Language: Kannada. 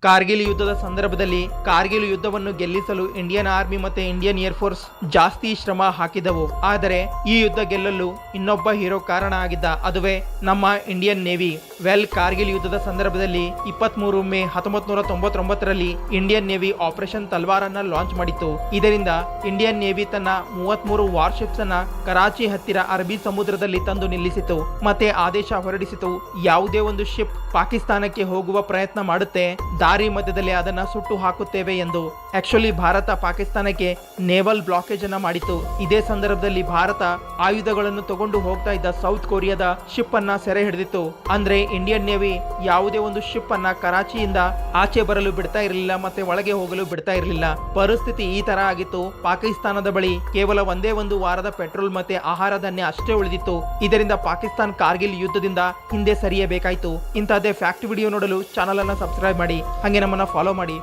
ಕಾರ್ಗಿಲ್ ಯುದ್ಧದ ಸಂದರ್ಭದಲ್ಲಿ ಕಾರ್ಗಿಲ್ ಯುದ್ಧವನ್ನು ಗೆಲ್ಲಿಸಲು ಇಂಡಿಯನ್ ಆರ್ಮಿ ಮತ್ತೆ ಇಂಡಿಯನ್ ಏರ್ ಫೋರ್ಸ್ ಜಾಸ್ತಿ ಶ್ರಮ ಹಾಕಿದವು. ಆದರೆ ಈ ಯುದ್ಧ ಗೆಲ್ಲಲು ಇನ್ನೊಬ್ಬ ಹೀರೋ ಕಾರಣ ಆಗಿದ್ದ, ಅದುವೇ ನಮ್ಮ ಇಂಡಿಯನ್ ನೇವಿ. ಕಾರ್ಗಿಲ್ ಯುದ್ಧದ ಸಂದರ್ಭದಲ್ಲಿ 23 ಮೇ 1999ರಲ್ಲಿ ಇಂಡಿಯನ್ ನೇವಿ ಆಪರೇಷನ್ ತಲ್ವಾರ್ ಅನ್ನ ಲಾಂಚ್ ಮಾಡಿತ್ತು. ಇದರಿಂದ ಇಂಡಿಯನ್ ನೇವಿ ತನ್ನ 33 ವಾರ್ಶಿಪ್ಸ್ ಅನ್ನ ಕರಾಚಿ ಹತ್ತಿರ ಅರಬ್ಬಿ ಸಮುದ್ರದಲ್ಲಿ ತಂದು ನಿಲ್ಲಿಸಿತು ಮತ್ತೆ ಆದೇಶ ಹೊರಡಿಸಿತು, ಯಾವುದೇ ಒಂದು ಶಿಪ್ ಪಾಕಿಸ್ತಾನಕ್ಕೆ ಹೋಗುವ ಪ್ರಯತ್ನ ಮಾಡುತ್ತೆ, ದಾರಿ ಮಧ್ಯದಲ್ಲಿ ಅದನ್ನ ಸುಟ್ಟು ಹಾಕುತ್ತೇವೆ ಎಂದು. ಆಕ್ಚುಲಿ ಭಾರತ ಪಾಕಿಸ್ತಾನಕ್ಕೆ ನೇವಲ್ ಬ್ಲಾಕೇಜ್ ಅನ್ನ ಮಾಡಿತ್ತು. ಇದೇ ಸಂದರ್ಭದಲ್ಲಿ ಭಾರತ ಆಯುಧಗಳನ್ನು ತಗೊಂಡು ಹೋಗ್ತಾ ಇದ್ದ ಸೌತ್ ಕೊರಿಯಾದ ಶಿಪ್ ಅನ್ನ ಸೆರೆ ಹಿಡಿದಿತ್ತು. ಅಂದ್ರೆ ಇಂಡಿಯನ್ ನೇವಿ ಯಾವುದೇ ಒಂದು ಶಿಪ್ ಅನ್ನ ಕರಾಚಿಯಿಂದ ಆಚೆ ಬರಲು ಬಿಡ್ತಾ ಇರಲಿಲ್ಲ ಮತ್ತೆ ಒಳಗೆ ಹೋಗಲು ಬಿಡ್ತಾ ಇರಲಿಲ್ಲ. ಪರಿಸ್ಥಿತಿ ಈ ತರ ಆಗಿತ್ತು. ಪಾಕಿಸ್ತಾನದ ಬಳಿ ಕೇವಲ ಒಂದೇ ಒಂದು ವಾರದ ಪೆಟ್ರೋಲ್ ಮತ್ತೆ ಆಹಾರ ಧಾನ್ಯ ಅಷ್ಟೇ ಉಳಿದಿತ್ತು. ಇದರಿಂದ ಪಾಕಿಸ್ತಾನ ಕಾರ್ಗಿಲ್ ಯುದ್ಧದಿಂದ ಹಿಂದೆ ಸರಿಯಬೇಕಾಯಿತು. ಇಂತಹದೇ ಫ್ಯಾಕ್ಟ್ ವಿಡಿಯೋ ನೋಡಲು ಚಾನಲ್ ಅನ್ನ ಸಬ್ಸ್ಕ್ರೈಬ್ ಮಾಡಿ, ಹಾಗೆ ನಮ್ಮನ್ನ ಫಾಲೋ ಮಾಡಿ.